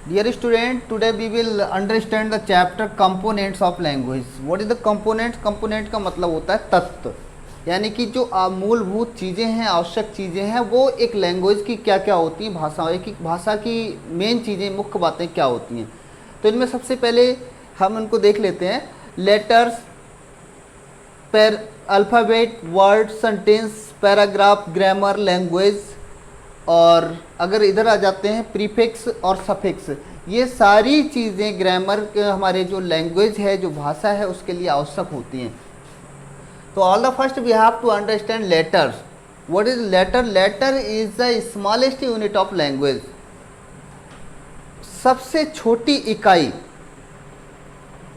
Dear student, today we will understand the chapter components of language. What is the component? Component का मतलब होता है तत्व, यानी कि जो मूलभूत चीज़ें हैं, आवश्यक चीज़ें हैं, वो एक लैंग्वेज की क्या क्या होती हैं, भाषा की मेन चीज़ें, मुख्य बातें क्या होती हैं। तो इनमें सबसे पहले हम इनको देख लेते हैं। Letters, alphabet, word, sentence, paragraph, grammar, language, और अगर इधर आ जाते हैं प्रीफिक्स और सफिक्स, ये सारी चीज़ें ग्रामर के हमारे जो लैंग्वेज है, जो भाषा है, उसके लिए आवश्यक होती हैं। तो all the first we have to understand letters. What is letter? Letter is the smallest unit of language. सबसे छोटी इकाई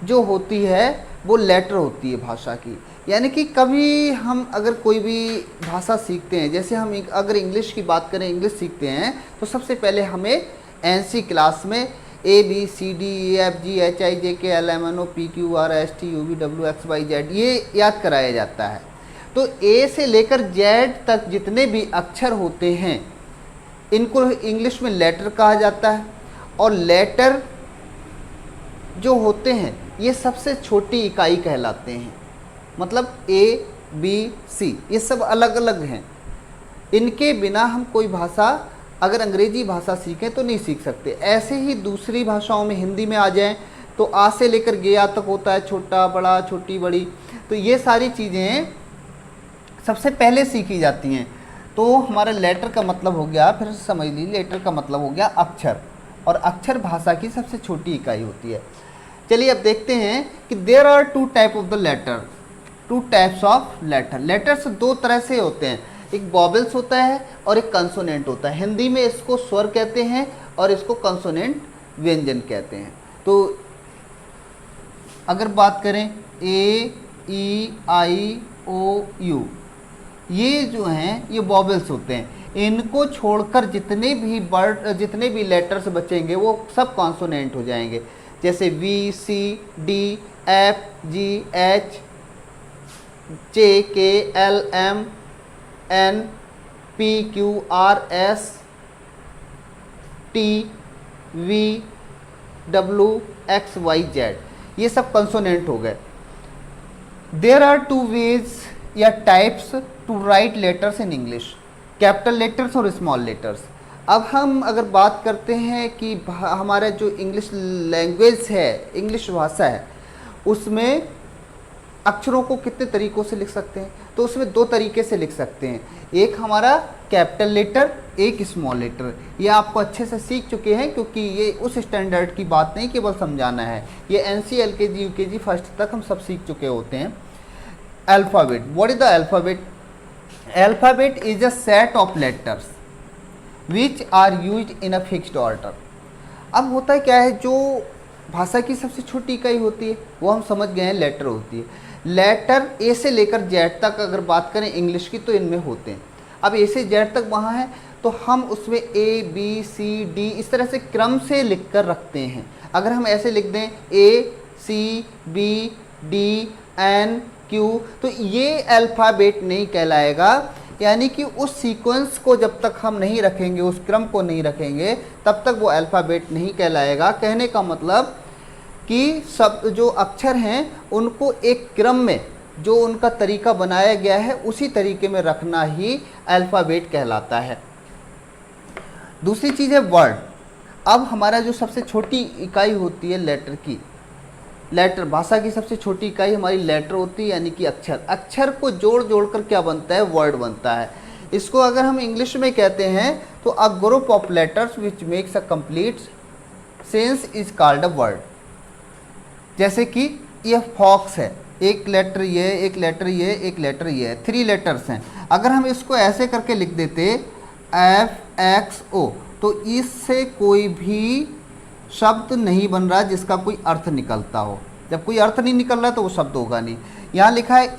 जो होती है वो लेटर होती है भाषा की। यानी कि कभी हम अगर कोई भी भाषा सीखते हैं, जैसे हम अगर इंग्लिश की बात करें, इंग्लिश सीखते हैं, तो सबसे पहले हमें एनसी क्लास में ABCDEFGHIJKLMNOPQRSTUVWXYZ ये याद कराया जाता है। तो ए से लेकर जेड तक जितने भी अक्षर होते हैं, इनको इंग्लिश में लेटर कहा जाता है। और लेटर जो होते हैं ये सबसे छोटी इकाई कहलाते हैं। मतलब ABC ये सब अलग अलग हैं, इनके बिना हम कोई भाषा, अगर अंग्रेजी भाषा सीखें तो नहीं सीख सकते। ऐसे ही दूसरी भाषाओं में, हिंदी में आ जाएं तो आ से लेकर गया तक होता है, छोटा बड़ा, छोटी बड़ी। तो ये सारी चीज़ें सबसे पहले सीखी जाती हैं। तो हमारा लेटर का मतलब हो गया, फिर समझ लीजिए, लेटर का मतलब हो गया अक्षर, और अक्षर भाषा की सबसे छोटी इकाई होती है। चलिए अब देखते हैं कि there are two type of the letter, two types of letter. Letters दो तरह से होते हैं, एक वॉवेल्स होता है और एक कंसोनेंट होता है। हिंदी में इसको स्वर कहते हैं और इसको कंसोनेंट व्यंजन कहते हैं। तो अगर बात करें A, E, I, O, U, ये जो हैं ये वॉवेल्स होते हैं। इनको छोड़कर जितने भी लेटर्स बचेंगे वो सब कॉन्सोनेंट हो जाएंगे। जैसे V, C, D, F, G, H, J, K, L, M, N, P, Q, R, S, T, V, W, X, Y, Z, ये सब कंसोनेंट हो गए। देयर आर टू वेज या types to write letters in English, capital letters और small letters. अब हम अगर बात करते हैं कि हमारा जो इंग्लिश लैंग्वेज है, इंग्लिश भाषा है, उसमें अक्षरों को कितने तरीक़ों से लिख सकते हैं? तो उसमें दो तरीके से लिख सकते हैं, एक हमारा कैपिटल लेटर, एक स्मॉल लेटर। ये आपको अच्छे से सीख चुके हैं, क्योंकि ये उस स्टैंडर्ड की बात नहीं केवल समझाना है, ये NC LKG UKG फर्स्ट तक हम सब सीख चुके होते हैं। Alphabet, what is the alphabet? Alphabet is a set of letters which are used in a fixed order. अब होता है क्या है, जो भाषा की सबसे छोटी इकाई होती है वो हम समझ गए हैं, लेटर होती है। लेटर A से लेकर Z तक अगर बात करें इंग्लिश की तो इनमें होते हैं। अब A से Z तक वहाँ है तो हम उसमें ABCD इस तरह से क्रम से लिख कर रखते हैं। अगर हम ऐसे लिख दें ACBDNQ तो ये अल्फ़ाबेट नहीं कहलाएगा। यानी कि उस सीक्वेंस को जब तक हम नहीं रखेंगे, उस क्रम को नहीं रखेंगे, तब तक वो अल्फ़ाबेट नहीं कहलाएगा। कहने का मतलब कि सब जो अक्षर हैं उनको एक क्रम में, जो उनका तरीका बनाया गया है उसी तरीके में रखना ही अल्फ़ाबेट कहलाता है। दूसरी चीज़ है वर्ड। अब हमारा जो सबसे छोटी इकाई होती है लेटर की, लेटर भाषा की सबसे छोटी इकाई हमारी लेटर होती है, यानी कि अक्षर। अक्षर को जोड़ जोड़ कर क्या बनता है? वर्ड बनता है। इसको अगर हम इंग्लिश में कहते हैं तो अ group of letters which makes a complete sense is called a word. जैसे कि ये फॉक्स है, एक लेटर ये, एक लेटर ये, एक लेटर ये है, 3 लेटर्स हैं। अगर हम इसको ऐसे करके लिख देते FXO तो इससे कोई भी शब्द नहीं बन रहा जिसका कोई अर्थ निकलता हो। जब कोई अर्थ नहीं निकल रहा तो वो शब्द होगा नहीं। यहाँ लिखा है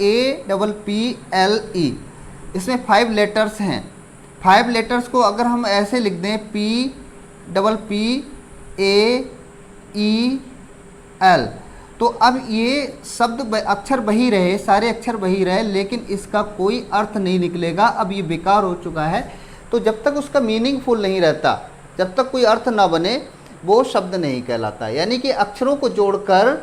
APPLE, इसमें 5 लेटर्स हैं। 5 लेटर्स को अगर हम ऐसे लिख दें PPPAEL तो अब ये शब्द अक्षर वही रहे, सारे अक्षर वही रहे, लेकिन इसका कोई अर्थ नहीं निकलेगा। अब ये बेकार हो चुका है। तो जब तक उसका मीनिंगफुल नहीं रहता, जब तक कोई अर्थ ना बने, वो शब्द नहीं कहलाता। यानी कि अक्षरों को जोड़कर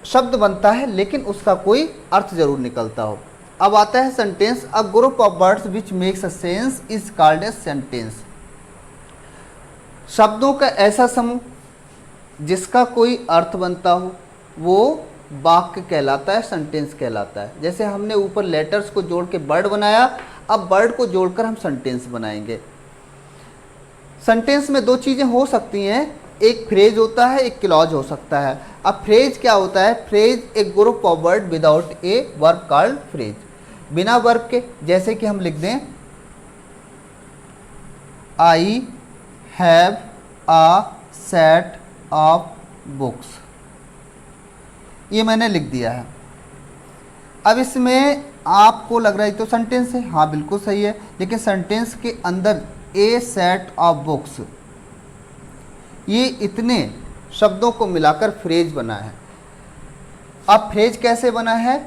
शब्द बनता है लेकिन उसका कोई अर्थ जरूर निकलता हो। अब आता है sentence. A group of words which makes a sense is called a sentence. शब्दों का ऐसा समूह जिसका कोई अर्थ बनता हो वो वाक्य कहलाता है, सेंटेंस कहलाता है। जैसे हमने ऊपर लेटर्स को जोड़ के वर्ड बनाया, अब वर्ड को जोड़कर हम सेंटेंस बनाएंगे। सेंटेंस में दो चीज़ें हो सकती हैं, एक फ्रेज होता है, एक क्लॉज हो सकता है। अब फ्रेज क्या होता है? Phrase A group of word without a verb called phrase. बिना वर्ब के, जैसे कि हम लिख दें I have a set of books, ये मैंने लिख दिया है। अब इसमें आपको लग रहा है तो सेंटेंस है, हाँ बिल्कुल सही है, लेकिन सेंटेंस के अंदर ए सेट ऑफ बुक्स, ये इतने शब्दों को मिलाकर फ्रेज बना है। अब फ्रेज कैसे बना है?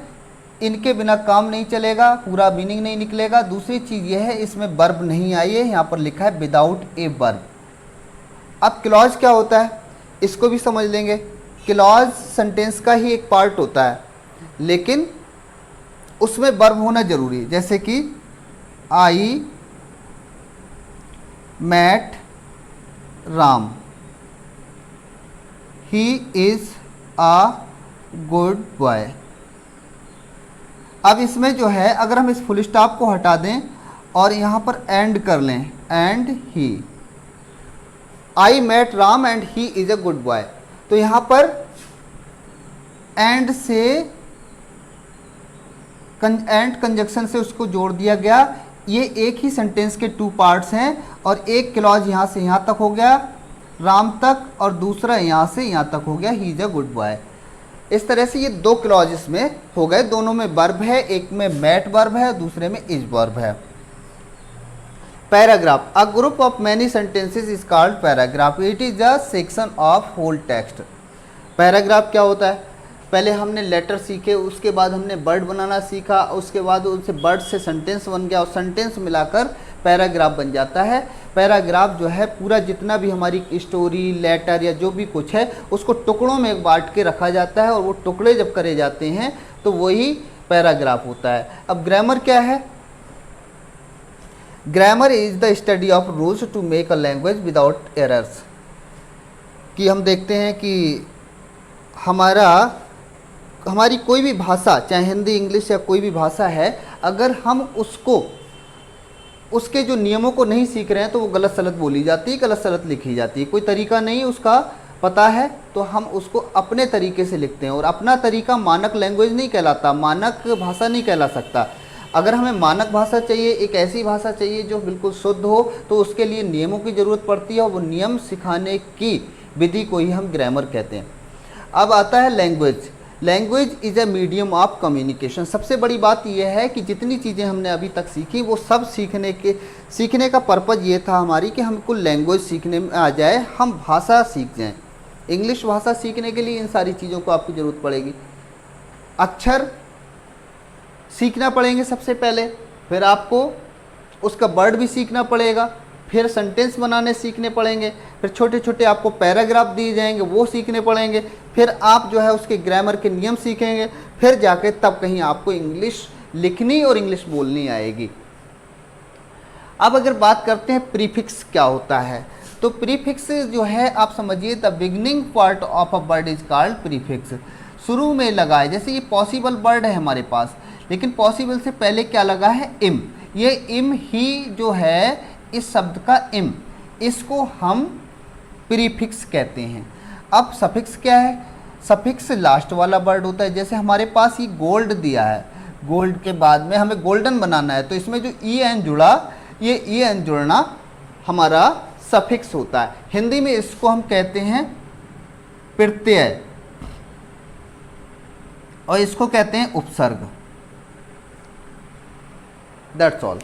इनके बिना काम नहीं चलेगा, पूरा मीनिंग नहीं निकलेगा। दूसरी चीज़ यह है इसमें वर्ब नहीं आई है, यहाँ पर लिखा है विदाउट ए वर्ब। अब क्लॉज क्या होता है इसको भी समझ लेंगे। क्लॉज सेंटेंस का ही एक पार्ट होता है लेकिन उसमें वर्ब होना जरूरी है। जैसे कि I met Ram, he is a good boy. अब इसमें जो है अगर हम इस फुल स्टॉप को हटा दें और यहाँ पर एंड कर लें, and he, I met Ram and he is a good boy, तो यहाँ पर एंड से एंड कंजक्शन से उसको जोड़ दिया गया। ये एक ही सेंटेंस के टू पार्ट्स हैं और एक क्लॉज यहाँ से यहाँ तक हो गया राम तक और दूसरा यहाँ से यहाँ तक हो गया ही इज अ गुड बॉय। इस तरह से ये दो क्लॉज इसमें हो गए, दोनों में वर्ब है, एक में मैट वर्ब है दूसरे में इज वर्ब है। Paragraph, a group of many sentences is called paragraph, it is a section of whole text. Paragraph क्या होता है? पहले हमने लेटर सीखे, उसके बाद हमने वर्ड बनाना सीखा, उसके बाद उनसे वर्ड से सेंटेंस बन गया और सेंटेंस मिलाकर पैराग्राफ बन जाता है। पैराग्राफ जो है पूरा जितना भी हमारी स्टोरी, लेटर या जो भी कुछ है उसको टुकड़ों में बांट के रखा जाता है और वो टुकड़े जब करे जाते हैं तो वही पैराग्राफ होता है। अब ग्रामर क्या है? Grammar is the study of rules to make a language without errors. कि हम देखते हैं कि हमारी कोई भी भाषा, चाहे हिंदी, इंग्लिश या कोई भी भाषा है, अगर हम उसके जो नियमों को नहीं सीख रहे हैं तो वो गलत सलत बोली जाती है, गलत सलत लिखी जाती है। कोई तरीका नहीं उसका पता है तो हम उसको अपने तरीके से लिखते हैं और अपना तरीका मानक लैंग्वेज नहीं कहलाता, मानक भाषा नहीं कहला सकता। अगर हमें मानक भाषा चाहिए, एक ऐसी भाषा चाहिए जो बिल्कुल शुद्ध हो, तो उसके लिए नियमों की ज़रूरत पड़ती है और वो नियम सिखाने की विधि को ही हम ग्रामर कहते हैं। अब आता है language. Language is a medium of communication. सबसे बड़ी बात यह है कि जितनी चीज़ें हमने अभी तक सीखी वो सब सीखने का पर्पज़ ये था हमारी कि हमको लैंग्वेज सीखने में आ जाए, हम भाषा सीख जाएं। इंग्लिश भाषा सीखने के लिए इन सारी चीज़ों को आपकी ज़रूरत पड़ेगी। अक्षर सीखना पड़ेंगे सबसे पहले, फिर आपको उसका वर्ड भी सीखना पड़ेगा, फिर सेंटेंस बनाने सीखने पड़ेंगे, फिर छोटे छोटे आपको पैराग्राफ दिए जाएंगे वो सीखने पड़ेंगे, फिर आप जो है उसके ग्रामर के नियम सीखेंगे, फिर जाके तब कहीं आपको इंग्लिश लिखनी और इंग्लिश बोलनी आएगी। अब अगर बात करते हैं प्रीफिक्स क्या होता है, तो प्रीफिक्स जो है आप समझिए the beginning part of a word is called prefix. शुरू में लगा है, जैसे ये पॉसिबल वर्ड है हमारे पास, लेकिन पॉसिबल से पहले क्या लगा है? इम। ये इम ही जो है इस शब्द का इम, इसको हम प्रीफिक्स कहते हैं। अब सफिक्स क्या है? सफिक्स लास्ट वाला वर्ड होता है। जैसे हमारे पास ये गोल्ड दिया है, गोल्ड के बाद में हमें गोल्डन बनाना है तो इसमें जो ई एन जुड़ा, ये ई एन जुड़ना हमारा सफिक्स होता है। हिंदी में इसको हम कहते हैं प्रत्यय और इसको कहते हैं उपसर्ग। That's all.